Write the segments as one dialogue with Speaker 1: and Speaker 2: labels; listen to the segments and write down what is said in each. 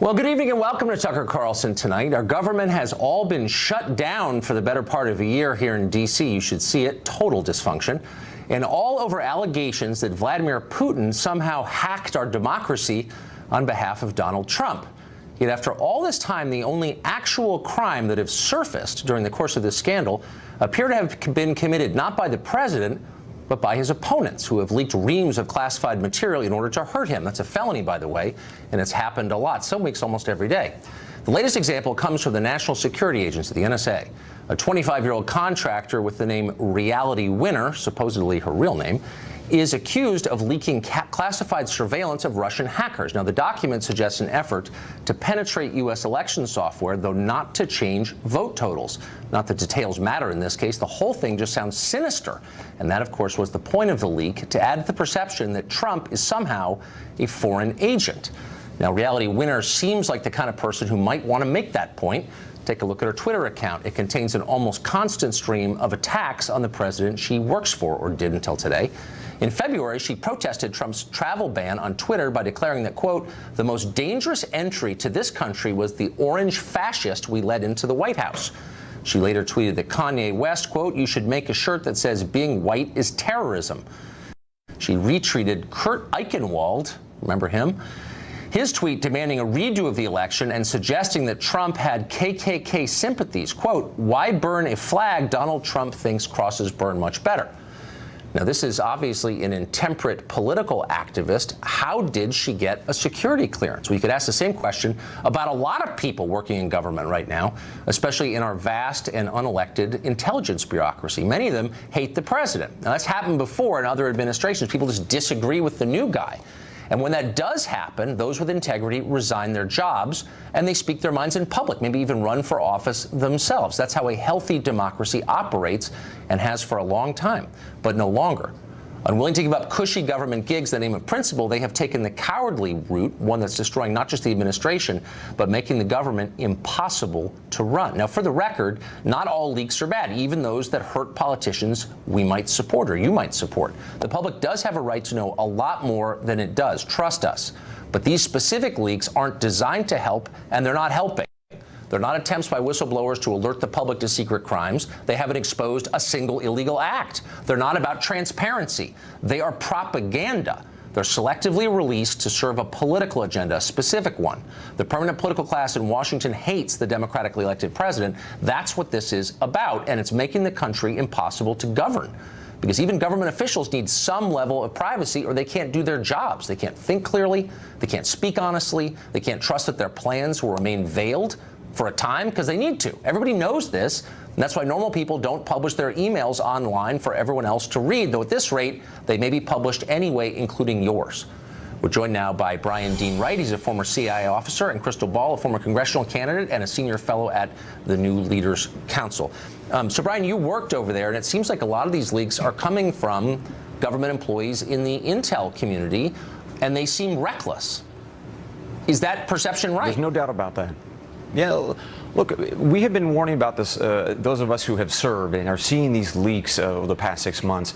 Speaker 1: Well, good evening and welcome to Tucker Carlson tonight. Our government has all been shut down for the better part of a year here in D.C. You should see it. Total dysfunction. And all over allegations that Vladimir Putin somehow hacked our democracy on behalf of Donald Trump. Yet after all this time, the only actual crime that have surfaced during the course of this scandal appear to have been committed not by the president, but by his opponents, who have leaked reams of classified material in order to hurt him. That's a felony, by the way, and it's happened a lot, some weeks almost every day. The latest example comes from the National Security Agency, the NSA. A 25-year-old contractor with the name Reality Winner, supposedly her real name, is accused of leaking classified surveillance of Russian hackers. Now, the document suggests an effort to penetrate U.S. election software, though not to change vote totals. Not that details matter in this case. The whole thing just sounds sinister. And that, of course, was the point of the leak, to add to the perception that Trump is somehow a foreign agent. Now, Reality Winner seems like the kind of person who might want to make that point. Take a look at her Twitter account. It contains an almost constant stream of attacks on the president she works for, or did until today. In February, she protested Trump's travel ban on Twitter by declaring that, quote, the most dangerous entry to this country was the orange fascist we led into the White House. She later tweeted that Kanye West, quote, you should make a shirt that says being white is terrorism. She retweeted Kurt Eichenwald, remember him? His tweet demanding a redo of the election and suggesting that Trump had KKK sympathies. Quote, why burn a flag Donald Trump thinks crosses burn much better? Now, this is obviously an intemperate political activist. How did she get a security clearance? We could ask the same question about a lot of people working in government right now, especially in our vast and unelected intelligence bureaucracy. Many of them hate the president. Now, that's happened before in other administrations. People just disagree with the new guy. And when that does happen, those with integrity resign their jobs and they speak their minds in public, maybe even run for office themselves. That's how a healthy democracy operates and has for a long time, but no longer. Unwilling to give up cushy government gigs in the name of principle, they have taken the cowardly route, one that's destroying not just the administration, but making the government impossible to run. Now, for the record, not all leaks are bad, even those that hurt politicians we might support or you might support. The public does have a right to know a lot more than it does. Trust us. But these specific leaks aren't designed to help, and they're not helping. They're not attempts by whistleblowers to alert the public to secret crimes. They haven't exposed a single illegal act. They're not about transparency. They are propaganda. They're selectively released to serve a political agenda, a specific one. The permanent political class in Washington hates the democratically elected president. That's what this is about, and it's making the country impossible to govern. Because even government officials need some level of privacy or they can't do their jobs. They can't think clearly. They can't speak honestly. They can't trust that their plans will remain veiled for a time, because they need to. Everybody knows this, and that's why normal people don't publish their emails online for everyone else to read, though at this rate, they may be published anyway, including yours. We're joined now by Brian Dean Wright. He's a former CIA officer, and Crystal Ball, a former congressional candidate and a senior fellow at the New Leaders Council. So, Brian, you worked over there, and it seems like a lot of these leaks are coming from government employees in the intel community, and they seem reckless. Is that perception right?
Speaker 2: There's no doubt about that. Yeah, look, we have been warning about this, those of us who have served and are seeing these leaks over the past 6 months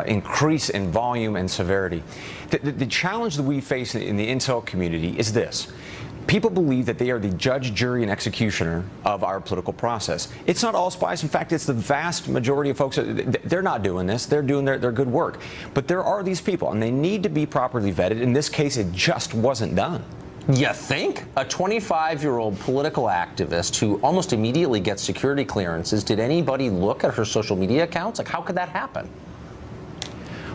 Speaker 2: increase in volume and severity. The challenge that we face in the intel community is this. People believe that they are the judge, jury, and executioner of our political process. It's not all spies. In fact, it's the vast majority of folks. They're not doing this. They're doing their good work. But there are these people, and they need to be properly vetted. In this case, it just wasn't done.
Speaker 1: You think? A 25-year-old political activist who almost immediately gets security clearances, did anybody look at her social media accounts? Like, how could that happen?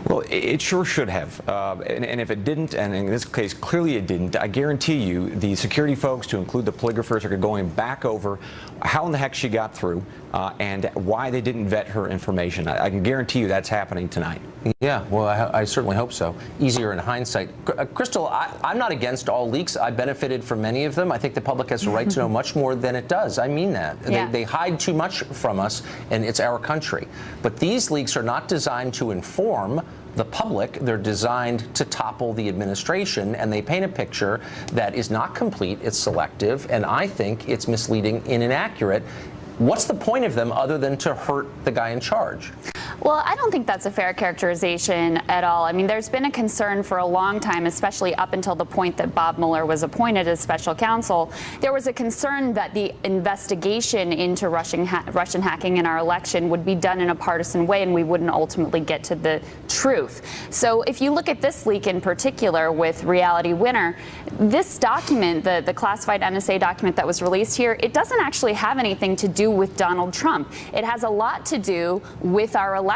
Speaker 2: Well, it sure should have. And if it didn't, and in this case, clearly it didn't, I guarantee you the security folks, to include the polygraphers, are going back over how in the heck she got through and why they didn't vet her information. I can guarantee you that's happening tonight.
Speaker 1: Yeah, well, I certainly hope so. Easier in hindsight. Crystal, I'm not against all leaks. I benefited from many of them. I think the public has a right to know much more than it does. I mean that. Yeah. They hide too much from us, and it's our country. But these leaks are not designed to inform the public. They're designed to topple the administration, and they paint a picture that is not complete. It's selective, and I think it's misleading and inaccurate. What's the point of them other than to hurt the guy in charge?
Speaker 3: Well, I don't think that's a fair characterization at all. I mean, there's been a concern for a long time, especially up until the point that Bob Mueller was appointed as special counsel. There was a concern that the investigation into Russian hacking in our election would be done in a partisan way and we wouldn't ultimately get to the truth. So if you look at this leak in particular with Reality Winner, this document, the classified NSA document that was released here, it doesn't actually have anything to do with Donald Trump. It has a lot to do with our elections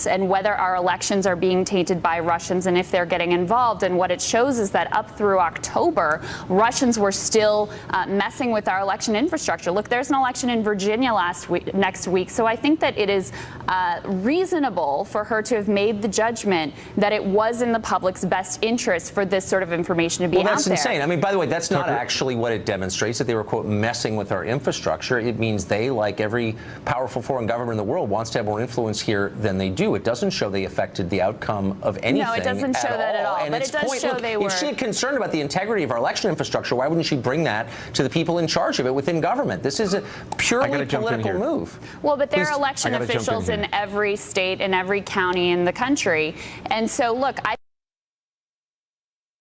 Speaker 3: and whether our elections are being tainted by Russians and if they're getting involved. And what it shows is that up through October, Russians were still messing with our election infrastructure. Look, there's an election in Virginia next week, so I think that it is reasonable for her to have made the judgment that it was in the public's best interest for this sort of information to be out there.
Speaker 1: Well, that's insane. I mean, by the way, that's not actually what it demonstrates, that they were, quote, messing with our infrastructure. It means they, like every powerful foreign government in the world, wants to have more influence here than they do. It doesn't show they affected the outcome of anything.
Speaker 3: No, it doesn't show that at all.
Speaker 1: And
Speaker 3: but it does show they were.
Speaker 1: If she had concern about the integrity of our election infrastructure, why wouldn't she bring that to the people in charge of it within government? This is a purely political move.
Speaker 3: Well, but there are election officials in every state and every county in the country. And so, look, I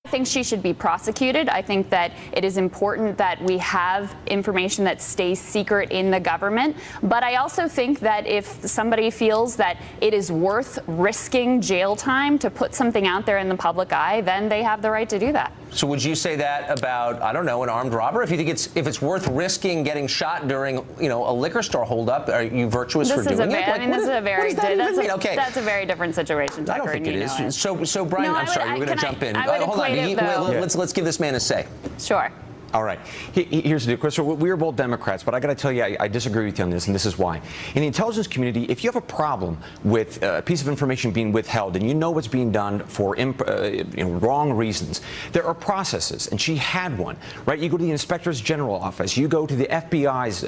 Speaker 3: think she should be prosecuted. I think that it is important that we have information that stays secret in the government. But I also think that if somebody feels that it is worth risking jail time to put something out there in the public eye, then they have the right to do that.
Speaker 1: So would you say that about, I don't know, an armed robber? If you think if it's worth risking getting shot during, you know, a liquor store holdup, are you virtuous for doing it?
Speaker 3: I mean, this is a very that's a very different situation, Tucker.
Speaker 1: I don't think it is. So Brian, I'm sorry, we're going to jump in. Hold on. Let's give this man a say.
Speaker 3: Sure.
Speaker 2: All right. Here's the deal, Chris. We are both Democrats, but I got to tell you, I disagree with you on this, and this is why. In the intelligence community, if you have a problem with a piece of information being withheld and you know what's being done for wrong reasons, there are processes, and she had one, right? You go to the Inspector's General office, you go to the FBI's,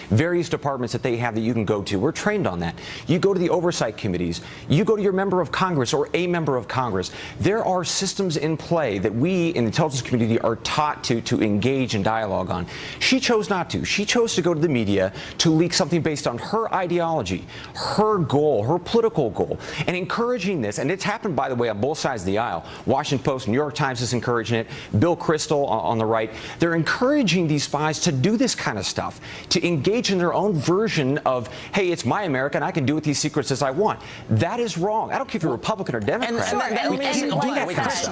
Speaker 2: various departments that they have that you can go to. We're trained on that. You go to the oversight committees. You go to your member of Congress or a member of Congress. There are systems in play that we in the intelligence community are taught to engage in dialogue on. She chose not to. She chose to go to the media to leak something based on her ideology, her goal, her political goal, and encouraging this. And it's happened, by the way, on both sides of the aisle. Washington Post, New York Times is encouraging it. Bill Kristol on the right. They're encouraging these spies to do this kind of stuff, to engage in their own version of, hey, it's my America and I can do with these secrets as I want. That is wrong. I don't care if you're Republican or Democrat.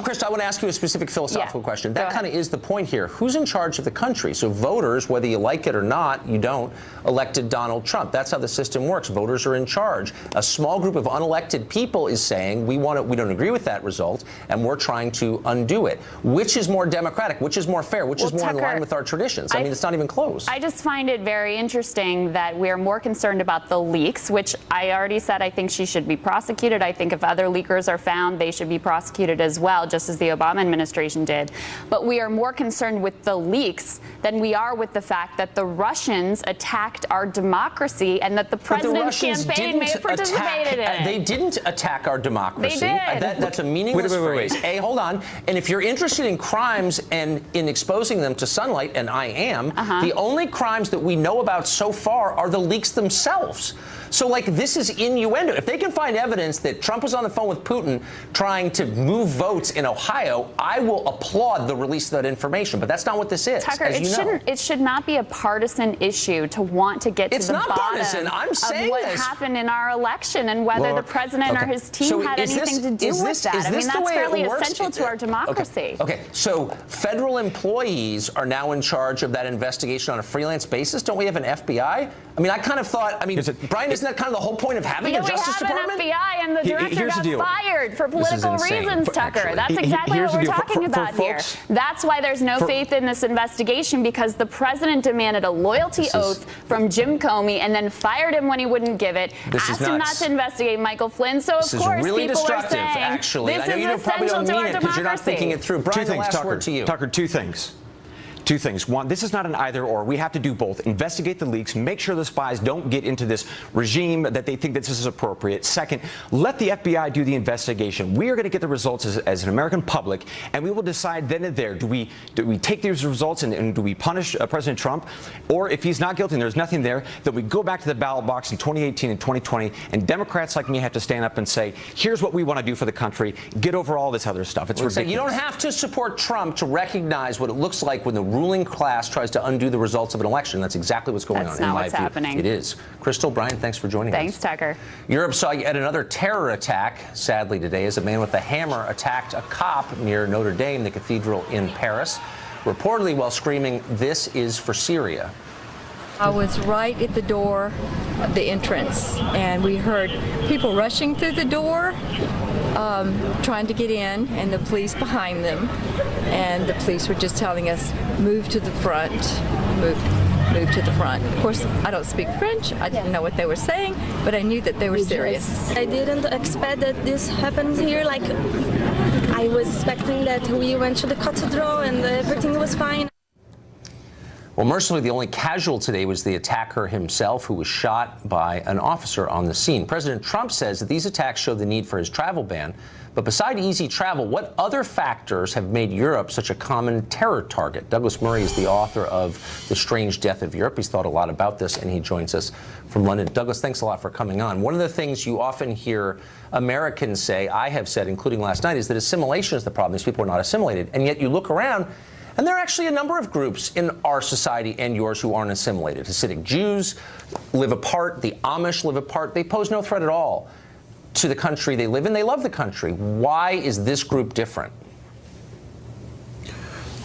Speaker 1: Chris, I want to ask you a specific philosophical question. That kind of is the point here. Who's in charge of the country? So voters, whether you like it or not, you don't, elected Donald Trump. That's how the system works. Voters are in charge. A small group of unelected people is saying we don't agree with that result, and we're trying to undo it. Which is more democratic? Which is more fair? Which is more in line with our traditions? I mean, it's not even close.
Speaker 3: I just find it very interesting that we're more concerned about the leaks, which I already said I think she should be prosecuted. I think if other leakers are found, they should be prosecuted as well, just as the Obama administration did. But we are more concerned with the leaks than we are with the fact that the Russians attacked our democracy and that the president's campaign may have participated in it.
Speaker 1: They didn't attack our democracy.
Speaker 3: They did.
Speaker 1: That's a meaningless phrase. Hey, hold on. And if you're interested in crimes and in exposing them to sunlight, and I am, the only crimes that we know about so far are the leaks themselves. So, like, this is innuendo. If they can find evidence that Trump was on the phone with Putin trying to move votes in Ohio, I will applaud the release of that information. But that's not what this is.
Speaker 3: Tucker, it should not be a partisan issue to want to get to the bottom of what happened in our election and whether the president or his team had anything to do with that. I mean, that's fairly essential to our democracy.
Speaker 1: Okay, so federal employees are now in charge of that investigation on a freelance basis. Don't we have an FBI? I mean, I kind of thought, Brian, isn't that kind of the whole point of having a Justice Department?
Speaker 3: We have an FBI, and the director got fired for political reasons, Tucker. That's exactly what we're talking about here. That's why there's no faith in this investigation, because the president demanded a loyalty oath from Jim Comey and then fired him when he wouldn't give it, asked him not to investigate Michael Flynn. So, of course,
Speaker 1: really
Speaker 3: people are saying
Speaker 1: actually.
Speaker 3: this
Speaker 1: I know
Speaker 3: is
Speaker 1: you probably
Speaker 3: essential
Speaker 1: don't
Speaker 3: to
Speaker 1: mean
Speaker 3: our
Speaker 1: it because you're not thinking it through. Brian, the last word to you.
Speaker 2: Tucker, two things. Two things. One, this is not an either or. We have to do both. Investigate the leaks, make sure the spies don't get into this regime that they think that this is appropriate. Second, let the FBI do the investigation. We are going to get the results as an American public, and we will decide then and there, do we take these results and do we punish President Trump? Or if he's not guilty and there's nothing there, then we go back to the ballot box in 2018 and 2020, and Democrats like me have to stand up and say, here's what we want to do for the country. Get over all this other stuff. It's ridiculous.
Speaker 1: You don't have to support Trump to recognize what it looks like when the ruling class tries to undo the results of an election. That's exactly what's going on.
Speaker 3: That's not what's happening.
Speaker 1: It is. Crystal, Brian, thanks for joining us.
Speaker 3: Thanks, Tucker.
Speaker 1: Europe saw yet another terror attack, sadly today, as a man with a hammer attacked a cop near Notre Dame, the cathedral in Paris, reportedly while screaming, "This is for Syria."
Speaker 4: I was right at the door of the entrance, and we heard people rushing through the door, trying to get in, and the police behind them. And the police were just telling us, move to the front, move to the front. Of course, I don't speak French. I didn't know what they were saying, but I knew that they were serious.
Speaker 5: I didn't expect that this happened here. Like, I was expecting that we went to the cathedral and everything was fine.
Speaker 1: Well, mercifully, the only casualty today was the attacker himself, who was shot by an officer on the scene. President Trump says that these attacks show the need for his travel ban. But beside easy travel, what other factors have made Europe such a common terror target? Douglas Murray is the author of The Strange Death of Europe. He's thought a lot about this, and he joins us from London. Douglas, thanks a lot for coming on. One of the things you often hear Americans say, I have said, including last night, is that assimilation is the problem. These people are not assimilated. And yet you look around, and there are actually a number of groups in our society and yours who aren't assimilated. Hasidic Jews live apart. The Amish live apart. They pose no threat at all to the country they live in. They love the country. Why is this group different?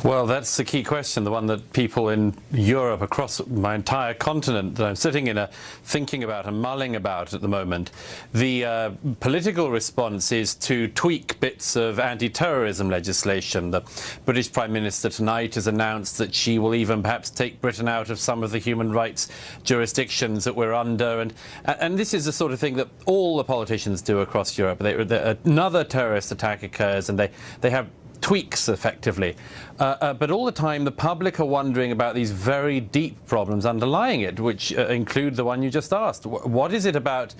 Speaker 6: Well, that's the key question, the one that people in Europe, across my entire continent, that I'm sitting in, are thinking about and mulling about at the moment. The political response is to tweak bits of anti-terrorism legislation. The British Prime Minister tonight has announced that she will even perhaps take Britain out of some of the human rights jurisdictions that we're under. And this is the sort of thing that all the politicians do across Europe. Another terrorist attack occurs, and they have tweaks, effectively. But all the time, the public are wondering about these very deep problems underlying it, which include the one you just asked. What is it about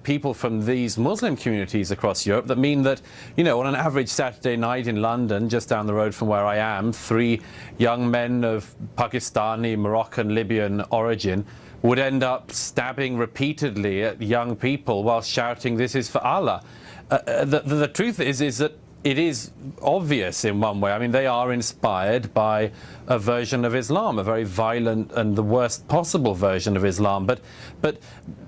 Speaker 6: people from these Muslim communities across Europe that mean that, you know, on an average Saturday night in London, just down the road from where I am, 3 young men of Pakistani, Moroccan, Libyan origin would end up stabbing repeatedly at young people while shouting, "This is for Allah." The truth is that it is obvious in one way. I mean, they are inspired by a version of Islam, a very violent and the worst possible version of Islam. But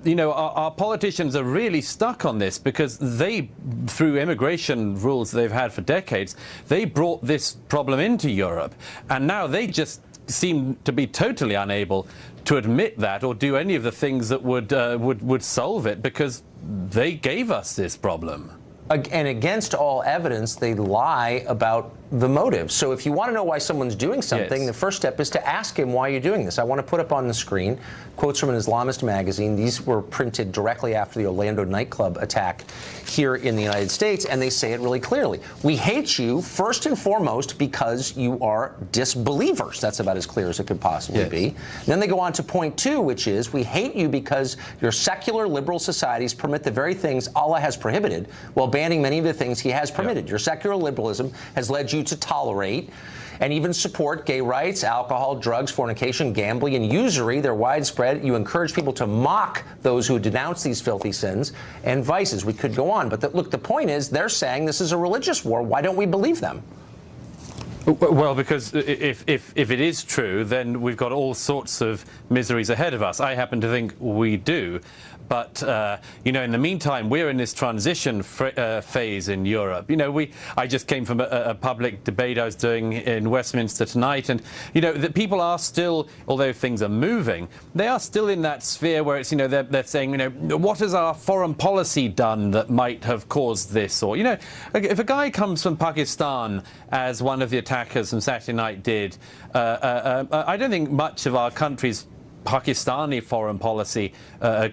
Speaker 6: you know, our politicians are really stuck on this because they, through immigration rules they've had for decades, they brought this problem into Europe. And now they just seem to be totally unable to admit that or do any of the things that would solve it, because they gave us this problem.
Speaker 1: And against all evidence, they lie about the motive. So if you want to know why someone's doing something,
Speaker 6: Yes.
Speaker 1: The first step is to ask him why you're doing this. I want to put up on the screen quotes from an Islamist magazine. These were printed directly after the Orlando nightclub attack here in the United States, and they say it really clearly. We hate you first and foremost because you are disbelievers. That's about as clear as it could possibly be. Then they go on to point 2, which is we hate you because your secular liberal societies permit the very things Allah has prohibited while banning many of the things he has permitted. Your secular liberalism has led you to tolerate and even support gay rights, alcohol, drugs, fornication, gambling, and usury. They're widespread. You encourage people to mock those who denounce these filthy sins and vices. We could go on. But look, the point is they're saying this is a religious war. Why don't we believe them?
Speaker 6: Well, because if it is true, then we've got all sorts of miseries ahead of us. I happen to think we do. But, you know, in the meantime, we're in this transition phase in Europe. You know, I just came from a public debate I was doing in Westminster tonight. And, you know, the people are still, although things are moving, they are still in that sphere where it's, you know, they're saying, you know, what has our foreign policy done that might have caused this? Or, you know, if a guy comes from Pakistan, as one of the attackers on Saturday night did, I don't think much of our country's Pakistani foreign policy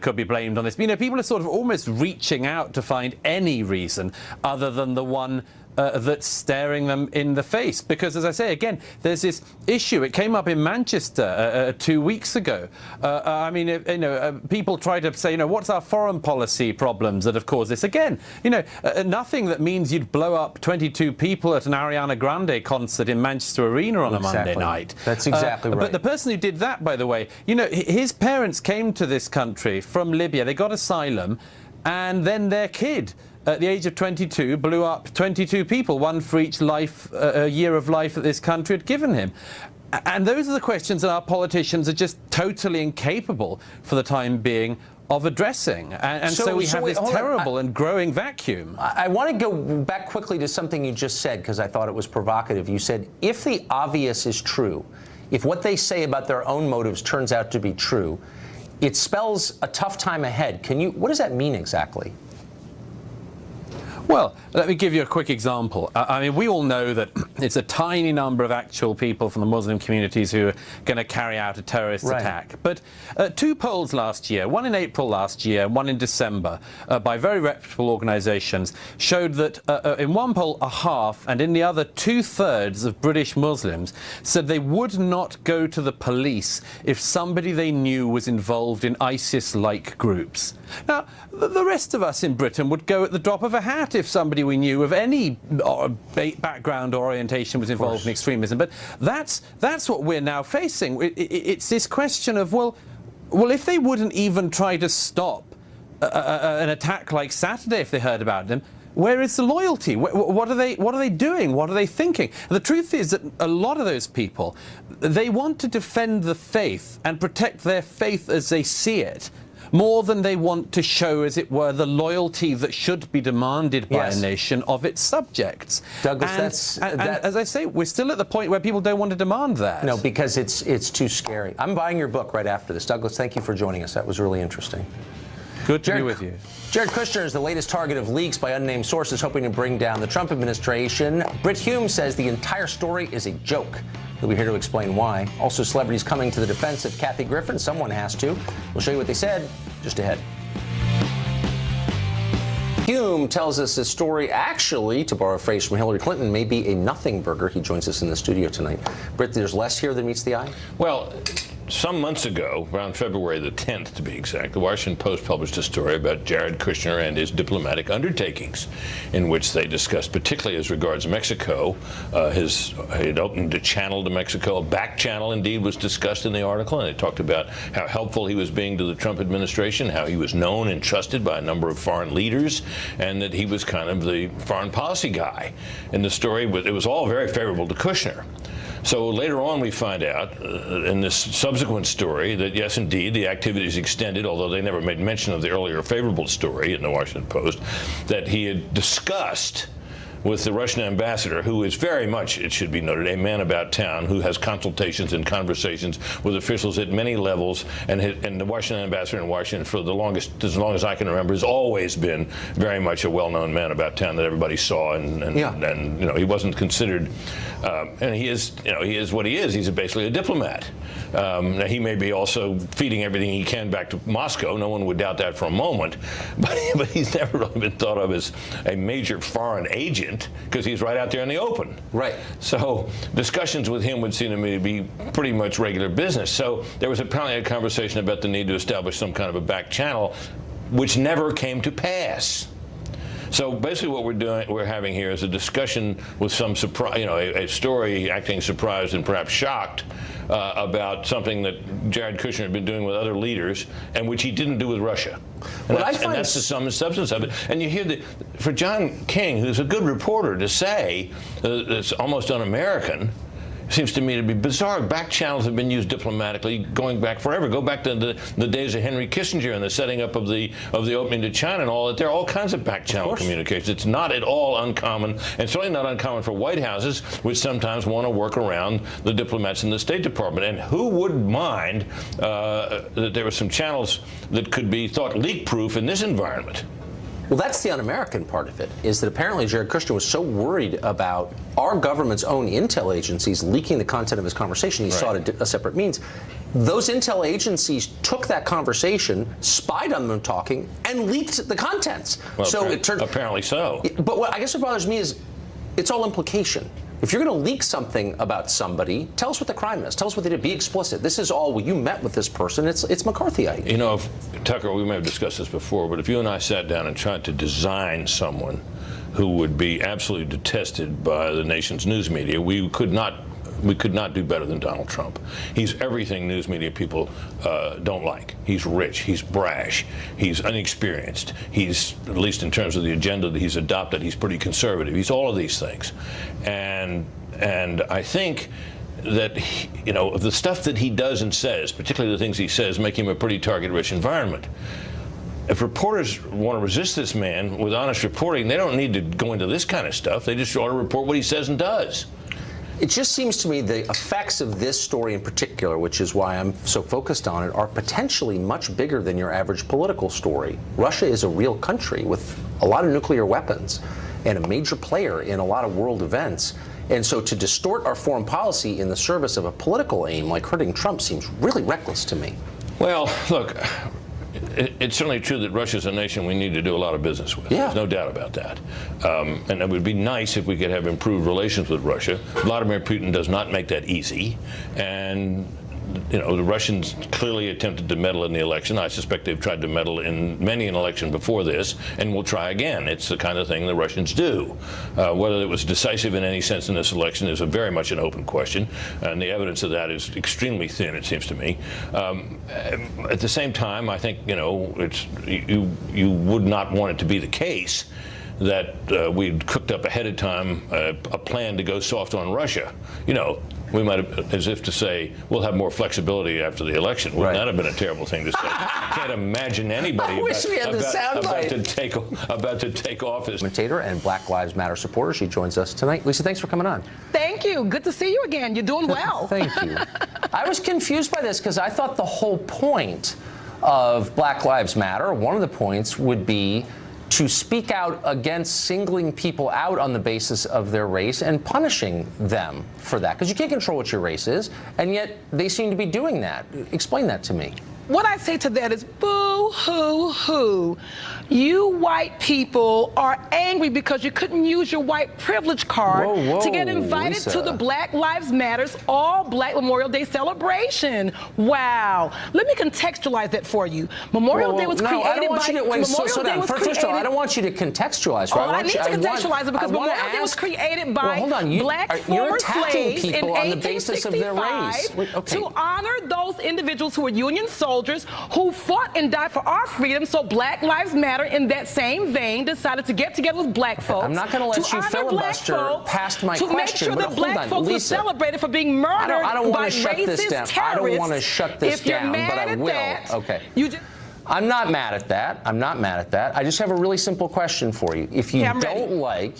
Speaker 6: could be blamed on this. You know, people are sort of almost reaching out to find any reason other than the one that's staring them in the face. Because, as I say, again, there's this issue. It came up in Manchester 2 weeks ago. I mean, people try to say, what's our foreign policy problems that have caused this? Again, nothing that means you'd blow up 22 people at an Ariana Grande concert in Manchester Arena on a Monday night.
Speaker 1: That's exactly right.
Speaker 6: But the person who did that, by the way, his parents came to this country from Libya. They got asylum, and then their kid, at the age of 22, blew up 22 people, one for each year of life that this country had given him. And those are the questions that our politicians are just totally incapable, for the time being, of addressing. And so we have this terrible and growing vacuum.
Speaker 1: I want to go back quickly to something you just said, because I thought it was provocative. You said, if the obvious is true, if what they say about their own motives turns out to be true, it spells a tough time ahead. What does that mean exactly?
Speaker 6: Well, let me give you a quick example. I mean, we all know that it's a tiny number of actual people from the Muslim communities who are going to carry out a terrorist attack. But 2 polls last year, one in April last year, one in December, by very reputable organisations, showed that in one poll, a half, and in the other, 2/3 of British Muslims said they would not go to the police if somebody they knew was involved in ISIS-like groups. Now, the rest of us in Britain would go at the drop of a hat if somebody we knew of any background or orientation was involved in extremism. But that's what we're now facing. It's this question of, well, if they wouldn't even try to stop an attack like Saturday if they heard about them, where is the loyalty? What are they doing? What are they thinking? The truth is that a lot of those people, they want to defend the faith and protect their faith as they see it, more than they want to show, as it were, the loyalty that should be demanded by a nation of its subjects.
Speaker 1: Douglas,
Speaker 6: and as I say, we're still at the point where people don't want to demand that.
Speaker 1: No, because it's too scary. I'm buying your book right after this. Douglas, thank you for joining us. That was really interesting.
Speaker 6: Good to be with you.
Speaker 1: Jared Kushner is the latest target of leaks by unnamed sources hoping to bring down the Trump administration. Britt Hume says the entire story is a joke. He'll be here to explain why. Also, celebrities coming to the defense of Kathy Griffin. Someone has to. We'll show you what they said just ahead. Hume tells us this story, actually, to borrow a phrase from Hillary Clinton, may be a nothing burger. He joins us in the studio tonight. Britt, there's less here than meets the eye?
Speaker 7: Well, some months ago, around February the 10th to be exact, the Washington Post published a story about Jared Kushner and his diplomatic undertakings, in which they discussed, particularly as regards Mexico, he'd opened a channel to Mexico, a back channel indeed was discussed in the article, and it talked about how helpful he was being to the Trump administration, how he was known and trusted by a number of foreign leaders, and that he was kind of the foreign policy guy. In the story, it was all very favorable to Kushner. So later on we find out in this subsequent story that yes, indeed, the activities extended, although they never made mention of the earlier favorable story in the Washington Post, that he had discussed with the Russian ambassador, who is very much, it should be noted, a man about town who has consultations and conversations with officials at many levels, and the Washington ambassador in Washington, for as long as I can remember, has always been very much a well-known man about town that everybody saw, and he wasn't considered, and he is what he is. He's basically a diplomat. Now he may be also feeding everything he can back to Moscow. No one would doubt that for a moment, but he's never really been thought of as a major foreign agent, because he's right out there in the open.
Speaker 1: Right.
Speaker 7: So discussions with him would seem to me to be pretty much regular business. So there was apparently a conversation about the need to establish some kind of a back channel, which never came to pass. So basically what we're having here is a discussion with some surprise, a story acting surprised and perhaps shocked about something that Jared Kushner had been doing with other leaders, and which he didn't do with Russia. And that's the sum and substance of it. And you hear for John King, who's a good reporter, to say it's almost un-American, seems to me to be bizarre. Back channels have been used diplomatically going back forever. Go back to the days of Henry Kissinger and the setting up of the opening to China and all that. There are all kinds of back channel communications. It's not at all uncommon, and certainly not uncommon for White Houses, which sometimes want to work around the diplomats in the State Department. And who would mind that there were some channels that could be thought leak-proof in this environment?
Speaker 1: Well, that's the un-American part of it, is that apparently Jared Kushner was so worried about our government's own intel agencies leaking the content of his conversation, he sought a separate means. Those intel agencies took that conversation, spied on them talking, and leaked the contents.
Speaker 7: Well, so it turned apparently so.
Speaker 1: But I guess what bothers me is it's all implication. If you're going to leak something about somebody, tell us what the crime is. Tell us what they did. Be explicit. This is all, well, you met with this person. It's McCarthyite.
Speaker 7: You know, Tucker, we may have discussed this before, but if you and I sat down and tried to design someone who would be absolutely detested by the nation's news media, we could not do better than Donald Trump. He's everything news media people don't like. He's rich, he's brash, he's inexperienced, he's, at least in terms of the agenda that he's adopted, he's pretty conservative. He's all of these things. And I think that, you know, the stuff that he does and says, particularly the things he says, make him a pretty target-rich environment. If reporters want to resist this man with honest reporting, they don't need to go into this kind of stuff. They just ought to report what he says and does.
Speaker 1: It just seems to me the effects of this story in particular, which is why I'm so focused on it, are potentially much bigger than your average political story. Russia is a real country with a lot of nuclear weapons and a major player in a lot of world events. And so to distort our foreign policy in the service of a political aim like hurting Trump seems really reckless to me.
Speaker 7: Well, look, it's certainly true that Russia's a nation we need to do a lot of business with.
Speaker 1: Yeah.
Speaker 7: There's no doubt about that. And it would be nice if we could have improved relations with Russia. Vladimir Putin does not make that easy. And, you know, the Russians clearly attempted to meddle in the election. I suspect they've tried to meddle in many an election before this, and will try again. It's the kind of thing the Russians do. Whether it was decisive in any sense in this election is very much an open question, and the evidence of that is extremely thin, it seems to me. At the same time, I think, you know, you would not want it to be the case that we'd cooked up ahead of time a plan to go soft on Russia. You know, we might have, as if to say, we'll have more flexibility after the election. Wouldn't that have been a terrible thing to say? I can't imagine anybody about to take office.
Speaker 1: Commentator and Black Lives Matter supporter. She joins us tonight. Lisa, thanks for coming on.
Speaker 8: Thank you. Good to see you again. You're doing well.
Speaker 1: Thank you. I was confused by this because I thought the whole point of Black Lives Matter, one of the points, would be to speak out against singling people out on the basis of their race and punishing them for that. Because you can't control what your race is, and yet they seem to be doing that. Explain that to me.
Speaker 8: What I say to that is boo-hoo-hoo. You white people are angry because you couldn't use your white privilege card to get invited
Speaker 1: Lisa.
Speaker 8: to the Black Lives Matters All Black Memorial Day celebration. Wow. Let me contextualize that for you. Memorial Day was created by...
Speaker 1: First of all, I don't want you to contextualize.
Speaker 8: Oh, I need to contextualize it because Memorial Day was created by black former slaves in 1865 to honor those individuals who were Union soldiers who fought and died for our freedom. So Black Lives Matter, in that same vein, decided to get together with black folks.
Speaker 1: I'm not going to let you filibuster past my question.
Speaker 8: To make sure that black folks were celebrated for being murdered by racist terrorists.
Speaker 1: I don't want to shut this down, but I will. Okay. I'm not mad at that. I'm not mad at that. I just have a really simple question for you. If you don't like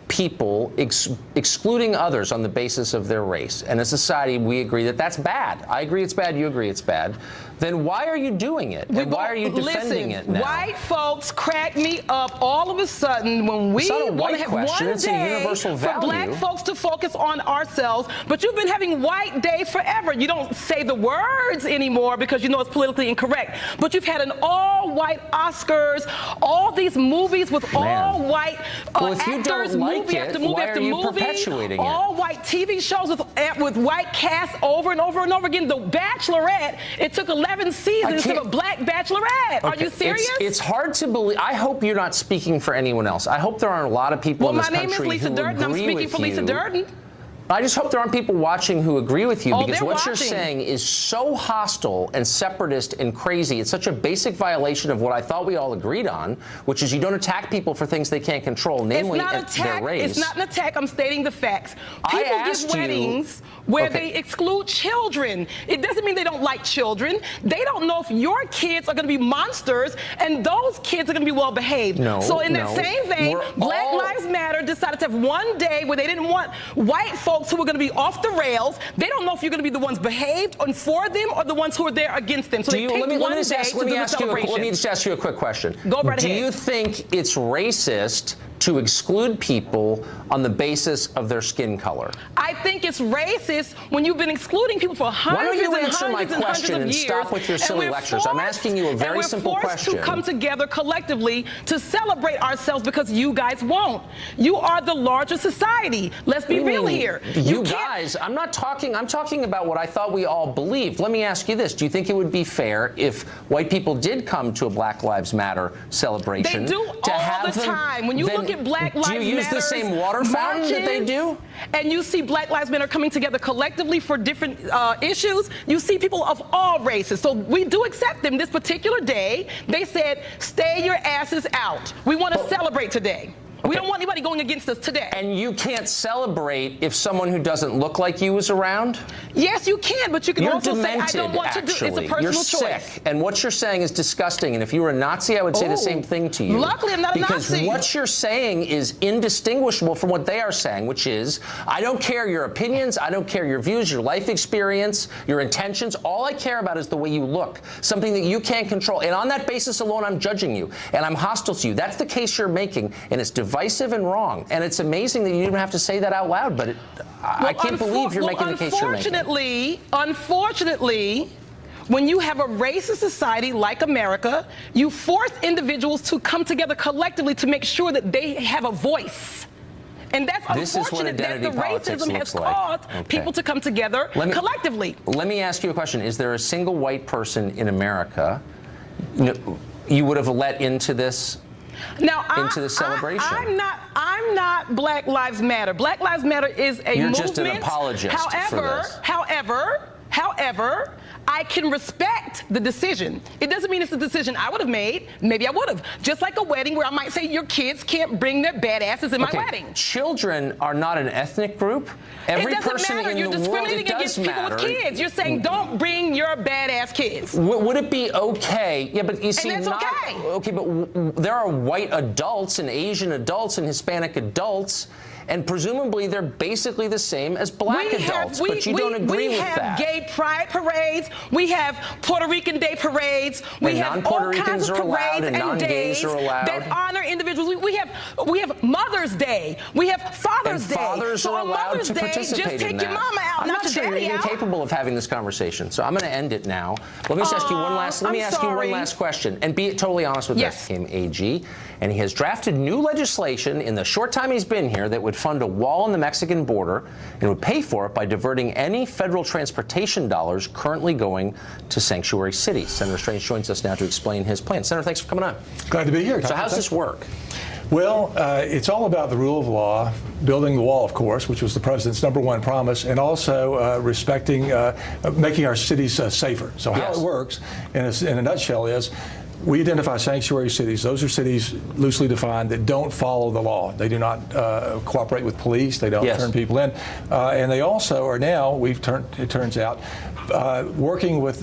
Speaker 1: people excluding others on the basis of their race, and as a society we agree that that's bad. I agree it's bad, you agree it's bad. Then why are you doing it? And why are you defending it now?
Speaker 8: White folks crack me up all of a sudden when we want to have one day for black folks to focus on ourselves. But you've been having White Day forever. You don't say the words anymore because you know it's politically incorrect. But you've had an all-white Oscars, all these movies with all-white actors, movie after movie after movie, all-white TV shows with white casts over and over and over again. The Bachelorette, it took 11 seasons of a black bachelorette. Are you serious?
Speaker 1: It's hard to believe. I hope you're not speaking for anyone else. I hope there aren't a lot of people in this country who agree with you.
Speaker 8: Well, my name is Lisa Durden. I'm speaking for Lisa Durden.
Speaker 1: I just hope there aren't people watching who agree with you, because what you're saying is so hostile and separatist and crazy. It's such a basic violation of what I thought we all agreed on, which is you don't attack people for things they can't control, namely their race.
Speaker 8: It's not an attack. I'm stating the facts. People give weddings where they exclude children. It doesn't mean they don't like children. They don't know if your kids are going to be monsters and those kids are going to be well behaved. So in that same vein, Black Lives Matter decided to have one day where they didn't want white folks who are going to be off the rails. They don't know if you're going to be the ones behaved and for them or the ones who are there against them. So they picked one day to do the celebration.
Speaker 1: Let me just ask you a quick question.
Speaker 8: Go right ahead.
Speaker 1: Do you think it's racist to exclude people on the basis of their skin color?
Speaker 8: I think it's racist when you've been excluding people for hundreds and hundreds and hundreds of years.
Speaker 1: Why don't you answer my question and stop with your silly lectures? I'm asking you a very simple question.
Speaker 8: We're forced to come together collectively to celebrate ourselves because you guys won't. You are the larger society. Let's be real here.
Speaker 1: You guys, I'm talking about what I thought we all believed. Let me ask you this. Do you think it would be fair if white people did come to a Black Lives Matter celebration?
Speaker 8: They do all the time. When you look at Black Lives Matter,
Speaker 1: do you use the same water fountain that they do?
Speaker 8: And you see Black Lives Matter coming together collectively for different issues. You see people of all races. So we do accept them. This particular day, they said, stay your asses out. We want to celebrate today. Okay. We don't want anybody going against us today.
Speaker 1: And you can't celebrate if someone who doesn't look like you is around?
Speaker 8: Yes, you can, but you can also say, I don't want to do it. It's a personal choice.
Speaker 1: You're sick, and what you're saying is disgusting, and if you were a Nazi, I would say the same thing to you.
Speaker 8: Luckily, I'm not a Nazi.
Speaker 1: Because what you're saying is indistinguishable from what they are saying, which is, I don't care your opinions, I don't care your views, your life experience, your intentions. All I care about is the way you look, something that you can't control. And on that basis alone, I'm judging you, and I'm hostile to you. That's the case you're making, and it's divisive and wrong. And it's amazing that you even have to say that out loud, but I can't believe you're making the case you're making.
Speaker 8: Unfortunately, when you have a racist society like America, you force individuals to come together collectively to make sure that they have a voice. And that's unfortunate that the racism has caused people to come together collectively.
Speaker 1: Let me ask you a question. Is there a single white person in America you would have let into this?
Speaker 8: Now,
Speaker 1: into the celebration.
Speaker 8: I'm not Black Lives Matter. Black Lives Matter is a movement.
Speaker 1: You're just an apologist for this.
Speaker 8: However, I can respect the decision. It doesn't mean it's a decision I would have made. Maybe I would have. Just like a wedding where I might say your kids can't bring their badasses in my wedding.
Speaker 1: Children are not an ethnic group. Every person in the world,
Speaker 8: You're discriminating against people with kids. You're saying don't bring your badass kids.
Speaker 1: Would it be okay? Yeah, but you see,
Speaker 8: and that's
Speaker 1: okay, but there are white adults and Asian adults and Hispanic adults. And presumably they're basically the same as black adults, but you don't agree with that.
Speaker 8: We have gay pride parades. We have Puerto Rican Day parades. We have all kinds of parades and days that honor individuals. We have Mother's Day. We have Father's Day.
Speaker 1: Fathers are allowed to participate in that.
Speaker 8: Just take your mama out, not your daddy out.
Speaker 1: I'm not sure you're even capable of having this conversation, so I'm going to end it now. Let me just ask you one last. Let me ask you one last question, and be totally honest with this. He became AG, and he has drafted new legislation in the short time he's been here that would fund a wall on the Mexican border and would pay for it by diverting any federal transportation dollars currently going to sanctuary cities. Senator Strange joins us now to explain his plan. Senator, thanks for coming on.
Speaker 9: Glad to be here.
Speaker 1: So how's this work?
Speaker 9: Well, it's all about the rule of law, building the wall, of course, which was the president's #1 promise, and also respecting, making our cities safer. So how it works, in a nutshell, is we identify sanctuary cities. Those are cities loosely defined that don't follow the law. They do not cooperate with police. They don't turn people in. And they also are now, it turns out, working with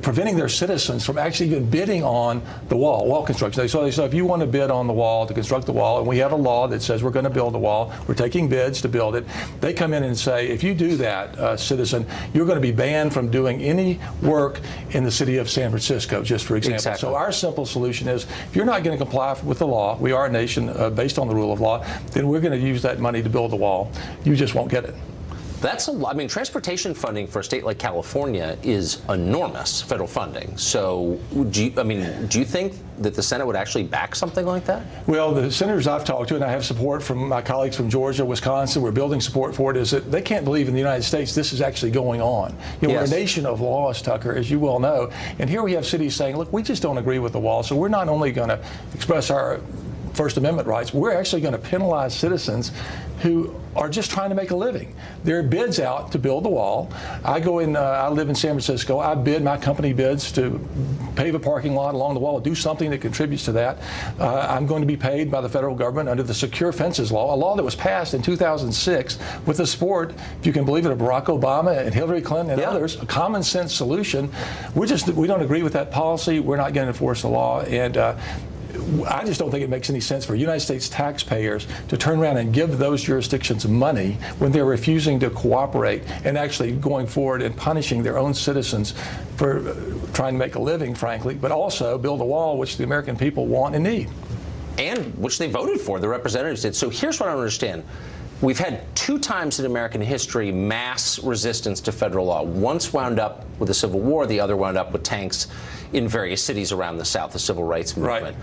Speaker 9: preventing their citizens from actually even bidding on the wall construction. So if you want to bid on the wall to construct the wall, and we have a law that says we're going to build the wall, we're taking bids to build it, they come in and say, if you do that, citizen, you're going to be banned from doing any work in the city of San Francisco, just for example.
Speaker 1: Exactly.
Speaker 9: So our simple solution is, if you're not going to comply with the law, we are a nation based on the rule of law, then we're going to use that money to build the wall. You just won't get it.
Speaker 1: That's a lot. I mean, transportation funding for a state like California is enormous, federal funding. So, do you think that the Senate would actually back something like that?
Speaker 9: Well, the senators I've talked to, and I have support from my colleagues from Georgia, Wisconsin, we're building support for it, is that they can't believe in the United States this is actually going on. We're a nation of laws, Tucker, as you well know. And here we have cities saying, look, we just don't agree with the wall, so we're not only going to express our First Amendment rights, we're actually going to penalize citizens who are just trying to make a living. There are bids out to build the wall. I go in, I live in San Francisco. I bid, my company bids to pave a parking lot along the wall, do something that contributes to that. I'm going to be paid by the federal government under the Secure Fences Law, a law that was passed in 2006 with the support, if you can believe it, of Barack Obama and Hillary Clinton and others, a common sense solution. We don't agree with that policy. We're not going to enforce the law. And I just don't think it makes any sense for United States taxpayers to turn around and give those jurisdictions money when they're refusing to cooperate and actually going forward and punishing their own citizens for trying to make a living, frankly, but also build a wall which the American people want and need.
Speaker 1: and which they voted for, the representatives did. So here's what I don't understand. We've had 2 times in American history mass resistance to federal law. Once wound up with the Civil War, the other wound up with tanks in various cities around the South, the civil rights movement.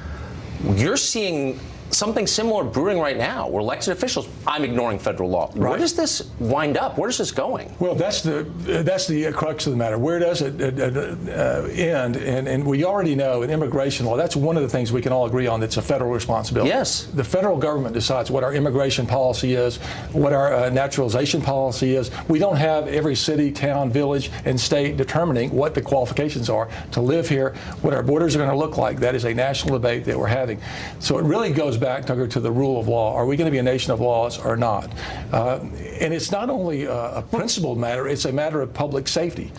Speaker 1: Right. You're seeing something similar brewing right now, where elected officials, I'm ignoring federal law. Right. Where does this wind up? Where is this going?
Speaker 9: Well, that's the crux of the matter. Where does it end? And we already know in immigration law, that's one of the things we can all agree on that's a federal responsibility.
Speaker 1: Yes.
Speaker 9: The federal government decides what our immigration policy is, what our naturalization policy is. We don't have every city, town, village, and state determining what the qualifications are to live here, what our borders are going to look like. That is a national debate that we're having. So it really goes back, Tucker, to the rule of law. Are we going to be a nation of laws or not? And it's not only a principled matter, it's a matter of public safety.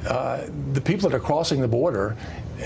Speaker 9: The people that are crossing the border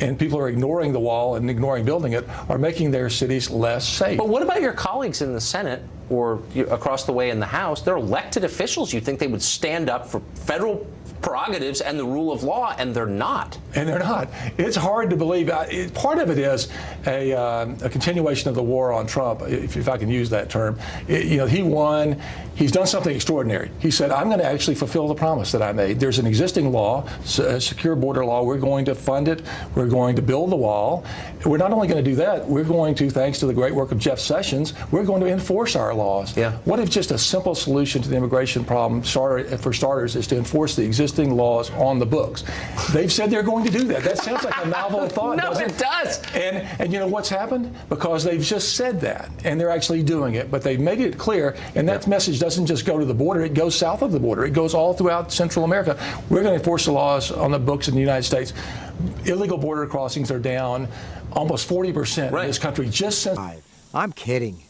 Speaker 9: and people are ignoring the wall and ignoring building it are making their cities less safe.
Speaker 1: But what about your colleagues in the Senate or across the way in the House? They're elected officials. You'd think they would stand up for federal prerogatives and the rule of law, and they're not.
Speaker 9: And they're not. It's hard to believe. Part of it is a continuation of the war on Trump, if I can use that term. He won. He's done something extraordinary. He said, I'm going to actually fulfill the promise that I made. There's an existing law, a secure border law. We're going to fund it. We're going to build the wall. We're not only going to do that, we're going to, thanks to the great work of Jeff Sessions, we're going to enforce our laws.
Speaker 1: Yeah.
Speaker 9: What if just a simple solution to the immigration problem, for starters, is to enforce the existing laws on the books? They've said they're going to do that. That sounds like a novel thought,
Speaker 1: no,
Speaker 9: doesn't
Speaker 1: it does.
Speaker 9: And you know what's happened? Because they've just said that, and they're actually doing it. But they've made it clear, and that message doesn't just go to the border. It goes south of the border. It goes all throughout Central America. We're going to enforce the laws on the books in the United States. Illegal border crossings are down almost 40% in this country just since.
Speaker 10: I'm kidding.